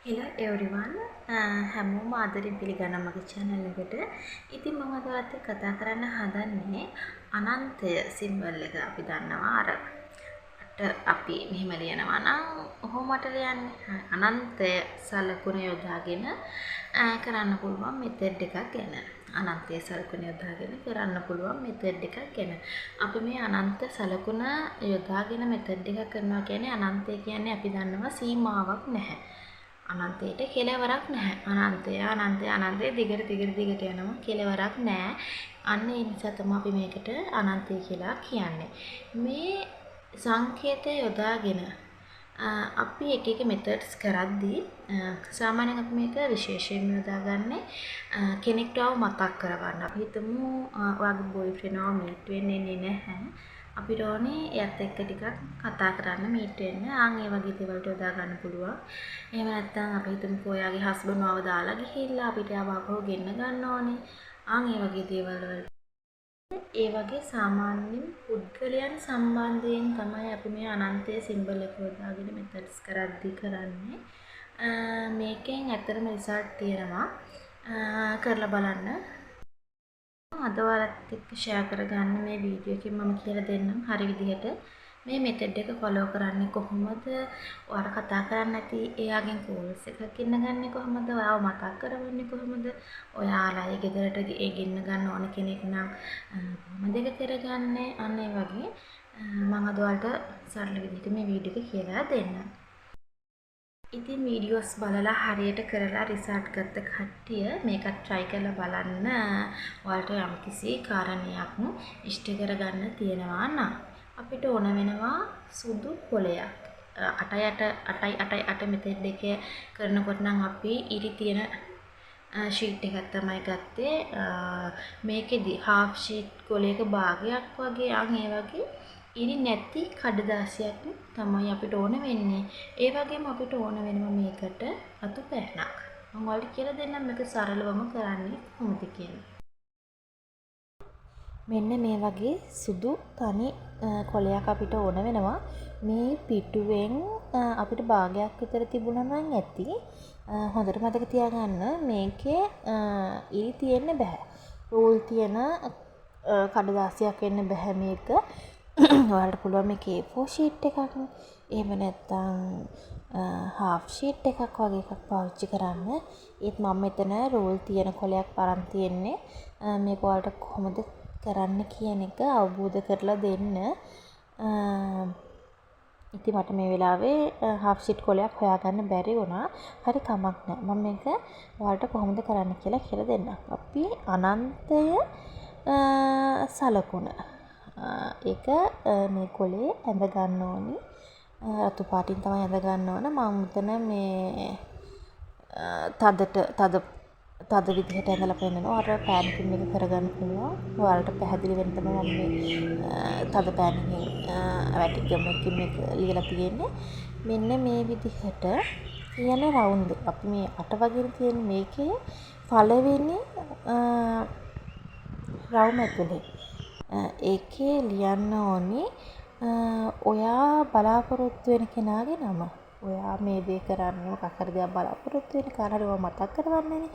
Hello everyone. හැමෝම ආදරෙන් පිළිගන්නවා මගේ channel එකට. ඉතින් මම අද ඔයත් එක්ක කතා කරන්න හදන්නේ අනන්තය සිම්බල් එක අපි දන්නවා අර අපි මෙහෙම ලියනවා නම් ඔහොමට ලියන්නේ අනන්තය සලකුණ යොදාගෙන කරන්න පුළුවන් මෙතඩ් එකක් ගැන. අනන්තය සලකුණ යොදාගෙන කරන්න පුළුවන් මෙතඩ් එකක් ගැන. අපි මේ අනන්ත සලකුණ යොදාගෙන මෙතඩ් එකක් කරනවා කියන්නේ අනන්තය කියන්නේ අපි දන්නවා සීමාවක් නැහැ. අනන්තයට කෙලවරක් නැහැ. අනන්තය දිගට යනවා කෙලවරක් නැහැ. අන්න ඒ නිසා තමයි අපි මේකට අනන්තය කියලා කියන්නේ. මේ සංකේතය යොදාගෙන අපි එක මෙතඩ්ස් කරද්දී සාමාන්‍යයෙන් අපි මේක විශේෂයෙන්ම යොදාගන්නේ කෙනෙක්ටව මතක් කරගන්න. අපි හිතමු ඔයාගේ බොයිෆ්‍රෙන්ඩ්ව මීට් වෙන්නේ නැහැ. අපිට ඕනේ එයත් එක්ක ටිකක් කතා කරන්න මීට් වෙන්න. ඒ වගේ දේවල්ට යොදා ගන්න පුළුවන්. එහෙම නැත්නම් අපි හිතමුකෝ ඔයාගේ හස්බන්ඩ්ව දාලා ගිහිල්ලා අපිට ආවව ගෙන්න ගන්න ඕනේ. ඒ වගේ දේවල් වලට ඒ වගේ සාමාන්‍යයෙන් පුද්ගලයන් සම්බන්ධයෙන් තමයි අපි මේ අනන්තය සිම්බල් එක යොදාගෙන මෙතඩ්ස් කරද්දී කරන්නේ. මේකෙන් ඇත්තටම රිසල්ට් තියෙනවා. කරලා බලන්න. අද ඔයාලත් එක්ක ෂෙයා කරගන්න මේ වීඩියෝ එකෙන් මම කියලා දෙන්නම් හරි විදිහට මේ මෙතඩ් එක ෆලෝ කරන්නේ කොහොමද? ඔයාලා කතා කරන්නේ නැති එයාගෙන් කෝල්ස් එකක් ඉන්න ගන්නේ කොහොමද? ඔයාව මතක් කරවන්නේ කොහොමද? ඔයාලා ඒ ගෙදරට ගෙන්න ගන්න ඕන කෙනෙක් නම් කොහොමද ඒක කරගන්නේ? අන්න ඒ වගේ මම අද ඔයාලට සරල විදිහට මේ වීඩියෝ එක කියලා දෙන්නම්. ඉතින් වීඩියෝස් බලලා හරියට කරලා රිසල්ට් ගත්ත කට්ටිය මේකත් try කරලා බලන්න. ඔයාලට යම්කිසි කාරණයක් ඉෂ්ට කරගන්න තියෙනවා නම් අපිට ඕන වෙනවා සුදු කොලයක්. 8 මෙතෙඩ් එකේ කරනකොට නම් අපි ඉරි තියෙන ෂීට් එකක් තමයි ගත්තේ. මේකෙදි half sheet කොලයක භාගයක් වගේ ඒ වගේ ඉරි නැති කඩදාසියක් තමයි අපිට ඕන වෙන්නේ. ඒ වගේම අපිට ඕන වෙනවා මේකට අතු පැහැණක්. මම ඔයාලට කියලා දෙන්නම් මේක සරලවම කරන්නේ කොහොමද කියලා. මෙන්න මේ වගේ සුදු තනි කොලයක් අපිට ඕන වෙනවා. මේ පිටුවෙන් අපිට භාගයක් විතර තිබුණා නම් ඇති. හොඳට මතක තියාගන්න මේකේ ඉරි තියෙන්න බෑ. රූල් තියෙන කඩදාසියක් වෙන්න බෑ මේක. ඔයාලට පුළුවන් මේකේ A4 sheet එකක් එහෙම නැත්නම් half sheet එකක් වගේ එකක් පාවිච්චි කරන්න. ඒත් මම මෙතන රෝල් තියෙන කොලයක් අරන් තියෙන්නේ. මේක ඔයාලට කොහොමද කරන්න කියන එක අවබෝධ කරලා දෙන්න. ඉතින් මට මේ වෙලාවේ half sheet කොලයක් හොයාගන්න බැරි වුණා. හරි කමක් නැහැ. මම මේක ඔයාලට කොහොමද කරන්න කියලා දෙන්නම්. අපි අනන්තය සලකුණ ඒක මේ කොලේ ඇඳ ගන්න ඕනි. රතු පාටින් තමයි ඇඳ ගන්න ඕන. මම මෙතන මේ තද විදිහට ඇඳලා පෙන්නනවා. අර පෑන් පින් එක කරගන්න පුළුවන්. ඔයාලට පැහැදිලි වෙන්න තමයි මම මේ තද පෑන් එකෙන් වැටිගමකින් මේක ලියලා තියෙන්නේ. මෙන්න මේ විදිහට කියන රවුන්ඩ් අපි මේ 8 වගේ තියෙන මේකේ පළවෙනි රවුම ඇතුලේ ඒකේ ලියන්න ඕනි ඔයා බලාපොරොත්තු වෙන කෙනාගේ නම. ඔයා මේ දේ කරන්නේ මොකක් හරි දෙයක් බලාපොරොත්තු වෙන කාරණා ඔයා මතක් කරගන්නනේ.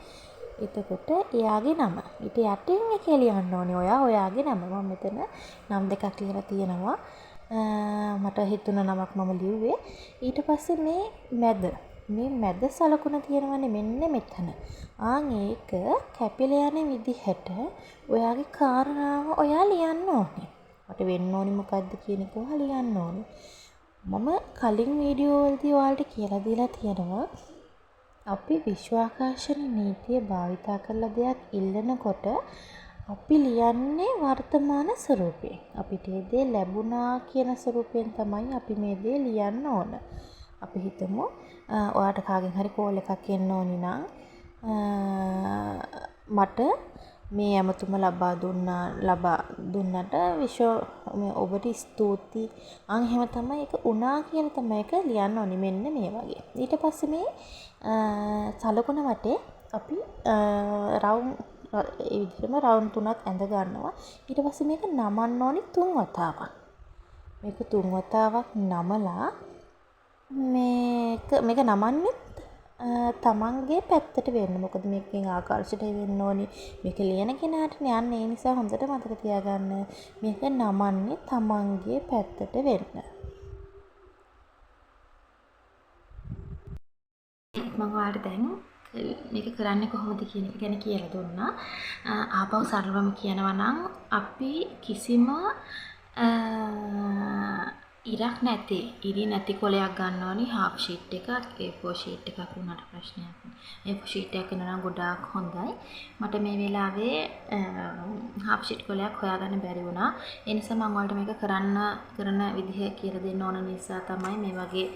එතකොට එයාගේ නම. ඊට යටින් එකේ ලියන්න ඕනි ඔයාගේ නම. මම මෙතන නම් දෙකක් ලියලා තියෙනවා. මට හිතුණ නමක් මම ලිව්වේ. ඊට පස්සේ මේ මැද සලකුණ තියෙනවනේ මෙන්න මෙතන. ඒක කැපිලා යන විදිහට ඔයාගේ කාරණාව ඔයා ලියන්න ඕනේ. මට වෙන්න ඕනි මොකද්ද කියන එක ඔයා ලියන්න ඕනේ. මම කලින් වීඩියෝ වලදී ඔයාලට කියලා දීලා තියෙනවා අපි විශ්වාකාශන නීතිය භාවිතා කරලා දෙයක් ඉල්ලනකොට අපි ලියන්නේ වර්තමාන ස්වරූපයෙන්. අපිට මේ දේ ලැබුණා කියන ස්වරූපයෙන් තමයි අපි මේ දේ ලියන්න ඕන. අපි හිතමු ඔයාට කාගෙන් හරි කෝල් එකක් එන්න ඕනි නම් මට මේ ඇමතුම ලබා දුන්නට ඔබට ස්තුතියි. එහෙම තමයි ඒක උනා කියලා තමයි ඒක ලියන්න ඕනි මෙන්න මේ වගේ. ඊට පස්සේ මේ සලකුණ වටේ අපි ඒ විදිහටම රවුන්ඩ් 3ක් ඇඳ ගන්නවා. ඊට පස්සේ මේක නමන්න ඕනි 3 වතාවක්. මේක 3 වතාවක් නමලා මේක නමන්නේ තමන්ගේ පැත්තට වෙන්න. මොකද මේකෙන් ආකර්ෂණය වෙන්න ඕනි. මේක ලියන කෙනාටනේ. අන්න ඒ නිසා හොඳට මතක තියාගන්න. මේක නමන්නේ තමන්ගේ පැත්තට වෙන්න. මම ඔයාලට දැන් මේක කරන්නේ කොහොමද කියන එක ගැන කියලා දුන්නා. ආපහු සරලවම කියනවා නම් අපි කිසිම ඉරක් නැති, ඉරි නැති කොලයක් ගන්න ඕනි. half sheet එකක්, A4 sheet එකක් වුණාට ප්‍රශ්නයක් නෑ. A4 sheet එකක් වෙනවා නම් ගොඩාක් හොඳයි. මට මේ වෙලාවේ half sheet කොලයක් හොයාගන්න බැරි වුණා. ඒ නිසා මම ඔයාලට මේක කරන විදිහ කියලා දෙන්න ඕන නිසා තමයි මේ වගේ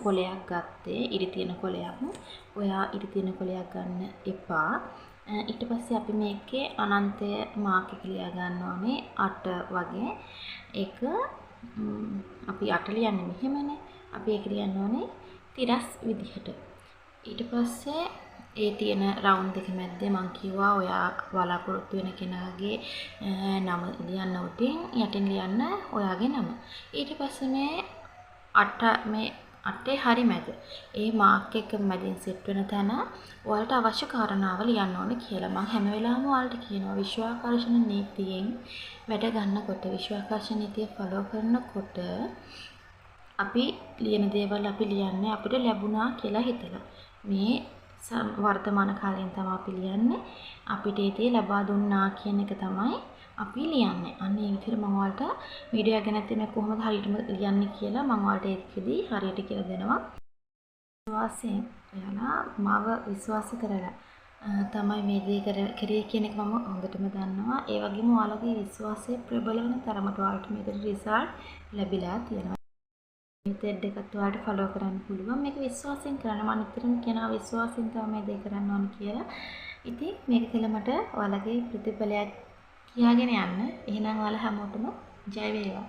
කොලයක් ගත්තේ. ඉරි තියෙන කොලයක්. ඔයා ඉරි තියෙන කොලයක් ගන්න එපා. ඊට පස්සේ අපි මේකේ අනන්තය මාක් එක ලියා ගන්න ඕනේ 8 වගේ. ඒක අපි 8 ලියන්නේ මෙහෙමනේ. අපි ඒක ලියන්න ඕනේ තිරස් විදිහට. ඊට පස්සේ ඒ තියෙන රවුන්ඩ් දෙක මැද්දේ මං කිව්වා ඔයා බලාපොරොත්තු වෙන කෙනාගේ නම ලියන්න උටින් යටින් ලියන්න ඔයාගේ නම. ඊට පස්සේ මේ 8 හරි මැද. ඒ මාක් එක මැදින් සෙට් වෙන තැන ඔයාලට අවශ්‍ය කාරණාව ලියන්න ඕනේ කියලා. මම හැම වෙලාවෙම ඔයාලට කියනවා විශ්වාකර්ෂණ නීතියෙන් වැඩ ගන්නකොට විශ්වාකර්ෂණ නීතිය ෆලෝ කරනකොට අපි ලියන දේවල් අපි ලියන්නේ අපිට ලැබුණා කියලා හිතලා. මේ වර්තමාන කාලයෙන් තමයි අපි ලියන්නේ. අපිට ඒ දේ ලබා දුන්නා කියන එක තමයි අපි ලියන්නේ. අන්න ඒ විදිහට මම ඔයාලට වීඩියෝ එක ගැන තියෙන කොහොමද හරියටම ලියන්නේ කියලා මම ඔයාලට ඒකෙදී හරියට කියලා දෙනවා. විශ්වාසයෙන් ඔයාලා මාව විශ්වාස කරලා තමයි මේ දේ කරේ කියන එක මම හොඳටම දන්නවා. ඒ වගේම ඔයාලගේ විශ්වාසය ප්‍රබල වෙන තරමට ඔයාලට මේකට රිසල්ට් ලැබිලා තියෙනවා. මෙතෙඩ් එකත් ඔයාලට ෆලෝ කරන්න පුළුවන්. මේක විශ්වාසයෙන් කරන්න. මම නිතරම කියනවා විශ්වාසයෙන් තමයි මේ දේ කරන්න ඕන කියලා. ඉතින් මේක කළ මට ඔයාලගේ ප්‍රතිඵලයක් කියාගෙන යන්න. එහෙනම් ඔයාලා හැමෝටම ජය වේවා.